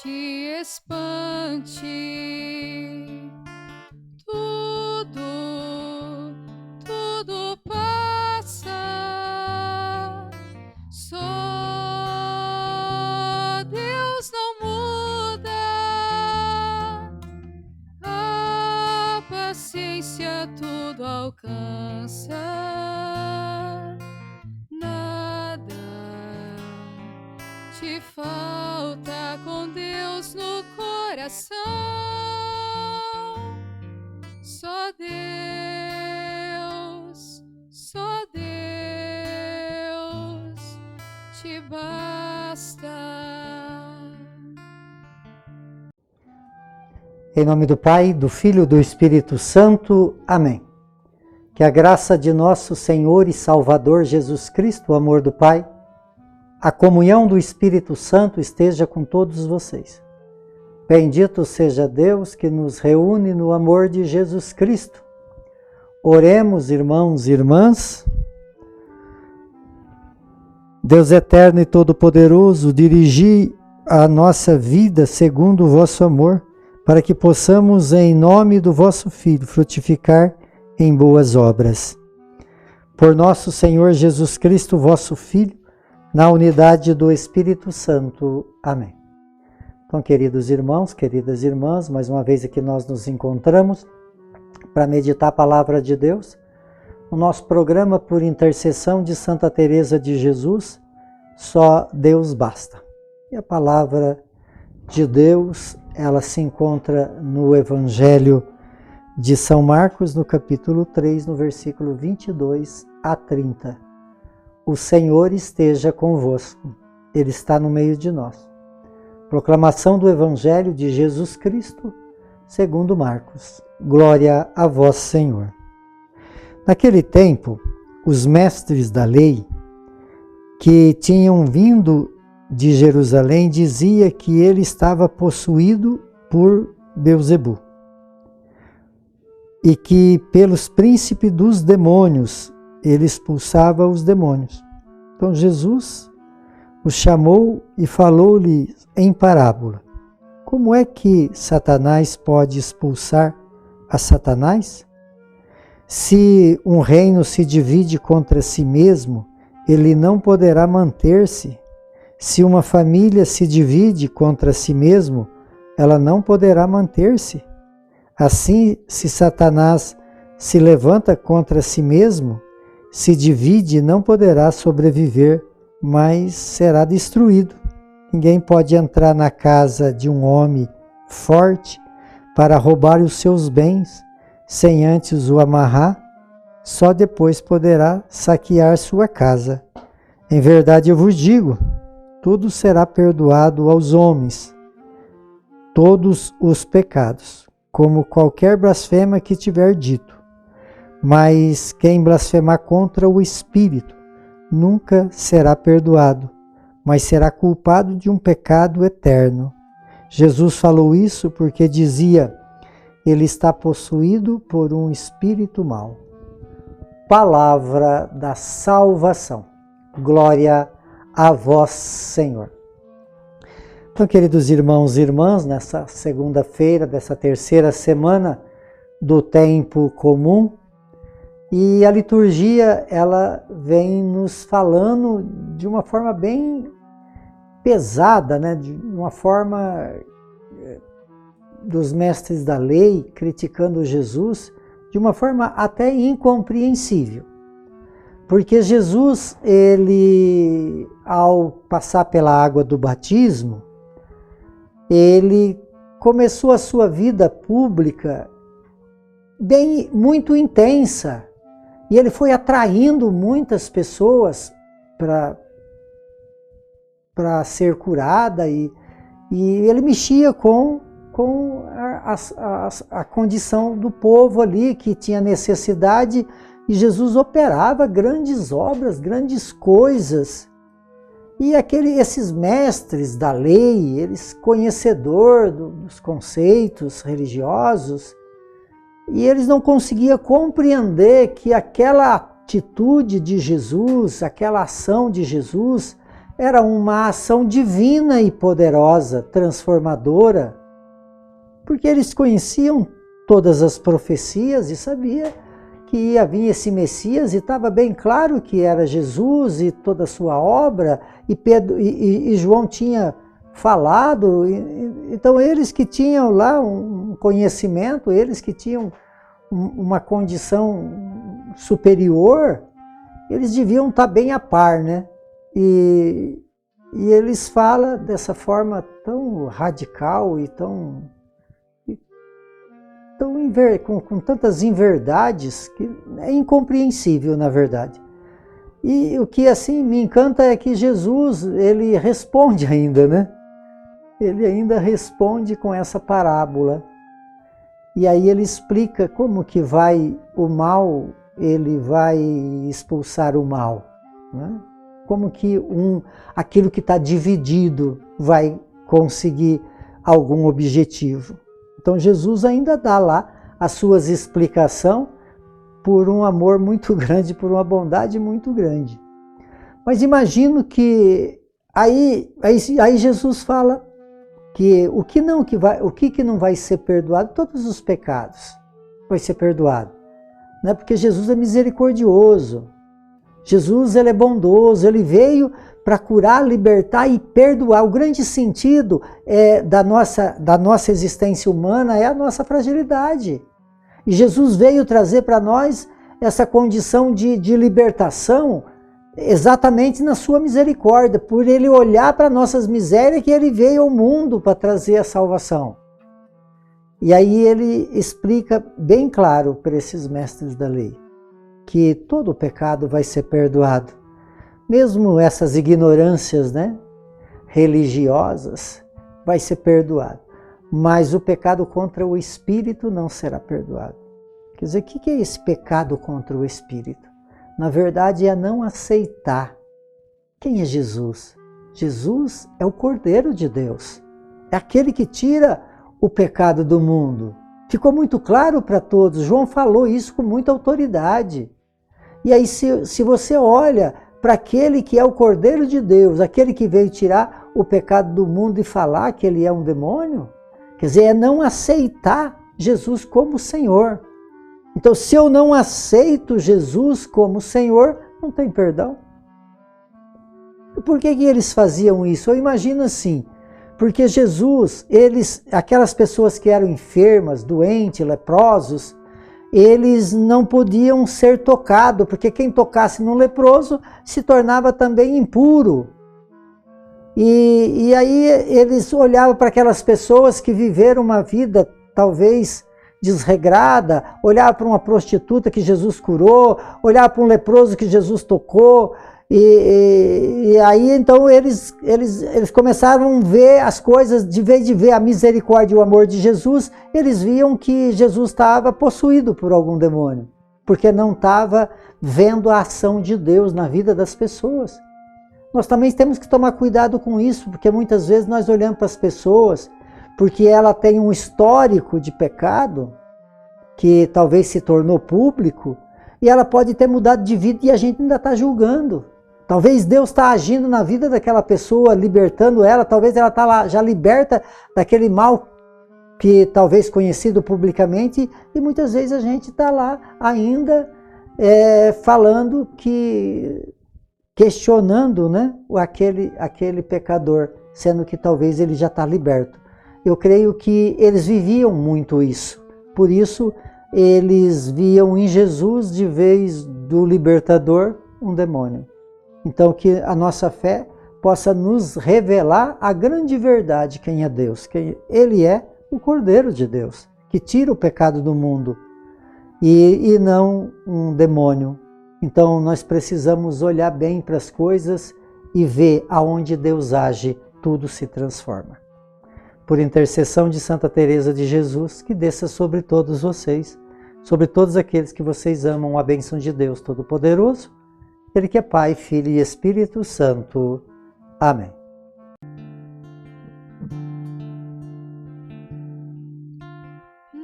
te espante. Tudo passa. Só Deus não muda. A paciência tudo alcança. Nada te falta com Deus no coração. Só Deus te basta. Em nome do Pai, do Filho e do Espírito Santo. Amém. Que a graça de nosso Senhor e Salvador Jesus Cristo, o amor do Pai, a comunhão do Espírito Santo esteja com todos vocês. Bendito seja Deus que nos reúne no amor de Jesus Cristo. Oremos, irmãos e irmãs. Deus eterno e todo-poderoso, dirigi a nossa vida segundo o vosso amor, para que possamos, em nome do vosso Filho, frutificar em boas obras. Por nosso Senhor Jesus Cristo, vosso Filho, na unidade do Espírito Santo. Amém. Então, queridos irmãos, queridas irmãs, mais uma vez aqui nós nos encontramos para meditar a palavra de Deus. O nosso programa, por intercessão de Santa Teresa de Jesus, só Deus basta. E a palavra de Deus, ela se encontra no Evangelho de São Marcos, no capítulo 3, no versículo 22 a 30. O Senhor esteja convosco, Ele está no meio de nós. Proclamação do Evangelho de Jesus Cristo, segundo Marcos. Glória a vós, Senhor. Naquele tempo, os mestres da lei, que tinham vindo de Jerusalém, dizia que ele estava possuído por Beelzebu, e que pelos príncipes dos demônios ele expulsava os demônios. Então Jesus o chamou e falou-lhe em parábola: como é que Satanás pode expulsar a Satanás? Se um reino se divide contra si mesmo, ele não poderá manter-se. Se uma família se divide contra si mesmo, ela não poderá manter-se. Assim, se Satanás se levanta contra si mesmo, se divide, não poderá sobreviver, mas será destruído. Ninguém pode entrar na casa de um homem forte para roubar os seus bens, sem antes o amarrar, só depois poderá saquear sua casa. Em verdade eu vos digo, tudo será perdoado aos homens, todos os pecados, como qualquer blasfema que tiver dito. Mas quem blasfemar contra o Espírito nunca será perdoado, mas será culpado de um pecado eterno. Jesus falou isso porque dizia: ele está possuído por um espírito mau. Palavra da salvação. Glória a vós, Senhor. Então, queridos irmãos e irmãs, nessa segunda-feira dessa terceira semana do tempo comum, e a liturgia, ela vem nos falando de uma forma bem pesada, né? De uma forma dos mestres da lei criticando Jesus, de uma forma até incompreensível. Porque Jesus, ele, ao passar pela água do batismo, ele começou a sua vida pública muito intensa. E ele foi atraindo muitas pessoas para ser curada e ele mexia com a condição do povo ali que tinha necessidade, e Jesus operava grandes obras, grandes coisas. E esses mestres da lei, eles conhecedores dos conceitos religiosos, e eles não conseguiam compreender que aquela atitude de Jesus, aquela ação de Jesus, era uma ação divina e poderosa, transformadora, porque eles conheciam todas as profecias e sabia que ia vir esse Messias, e estava bem claro que era Jesus e toda a sua obra, e Pedro e João tinha falado. Então eles que tinham lá um conhecimento, eles que tinham uma condição superior, eles deviam estar bem a par, né? E eles falam dessa forma tão radical e com tantas inverdades que é incompreensível, na verdade. E o que assim me encanta é que Jesus, ele responde ainda, né? Ele ainda responde com essa parábola. E aí ele explica como que vai o mal, ele vai expulsar o mal, né? Como que aquilo que está dividido vai conseguir algum objetivo. Então Jesus ainda dá lá as suas explicações por um amor muito grande, por uma bondade muito grande. Mas imagino que aí Jesus fala que o que não vai ser perdoado, todos os pecados vai ser perdoado, né? Porque Jesus é misericordioso. Jesus, ele é bondoso, ele veio para curar, libertar e perdoar. O grande sentido da nossa existência humana é a nossa fragilidade. E Jesus veio trazer para nós essa condição de libertação exatamente na sua misericórdia, por ele olhar para nossas misérias que ele veio ao mundo para trazer a salvação. E aí ele explica bem claro para esses mestres da lei que todo o pecado vai ser perdoado. Mesmo essas ignorâncias, né, religiosas, vai ser perdoado. Mas o pecado contra o Espírito não será perdoado. Quer dizer, o que é esse pecado contra o Espírito? Na verdade, é não aceitar. Quem é Jesus? Jesus é o Cordeiro de Deus. É aquele que tira o pecado do mundo. Ficou muito claro para todos. João falou isso com muita autoridade. E aí, se você olha para aquele que é o Cordeiro de Deus, aquele que veio tirar o pecado do mundo e falar que ele é um demônio, quer dizer, é não aceitar Jesus como Senhor. Então, se eu não aceito Jesus como Senhor, não tem perdão. Por que eles faziam isso? Eu imagino assim, porque Jesus, aquelas pessoas que eram enfermas, doentes, leprosos, eles não podiam ser tocados, porque quem tocasse no leproso se tornava também impuro. E aí eles olhavam para aquelas pessoas que viveram uma vida talvez desregrada, olhavam para uma prostituta que Jesus curou, olhavam para um leproso que Jesus tocou, e aí então eles começaram a ver as coisas, de vez de ver a misericórdia e o amor de Jesus, eles viam que Jesus estava possuído por algum demônio, porque não estava vendo a ação de Deus na vida das pessoas. Nós também temos que tomar cuidado com isso, porque muitas vezes nós olhamos para as pessoas, porque ela tem um histórico de pecado, que talvez se tornou público, e ela pode ter mudado de vida e a gente ainda está julgando. Talvez Deus está agindo na vida daquela pessoa, libertando ela, talvez ela está lá já liberta daquele mal que talvez conhecido publicamente, e muitas vezes a gente está lá ainda falando questionando, né, aquele pecador, sendo que talvez ele já está liberto. Eu creio que eles viviam muito isso, por isso eles viam em Jesus, de vez do libertador, um demônio. Então, que a nossa fé possa nos revelar a grande verdade, quem é Deus. Ele é o Cordeiro de Deus, que tira o pecado do mundo, e não um demônio. Então, nós precisamos olhar bem para as coisas e ver aonde Deus age, tudo se transforma. Por intercessão de Santa Teresa de Jesus, que desça sobre todos vocês, sobre todos aqueles que vocês amam, a bênção de Deus Todo-Poderoso, Ele que é Pai, Filho e Espírito Santo. Amém.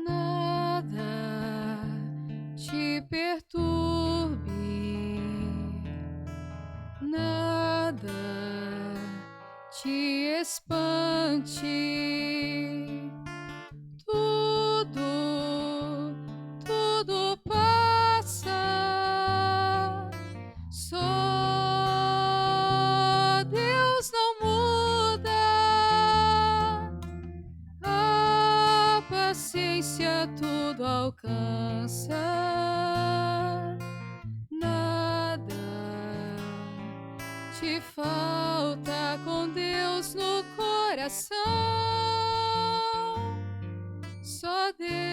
Nada te perturbe, nada espante. Tudo passa. Só Deus não muda. A paciência tudo alcança. Nada te falta com Deus no coração. Só Deus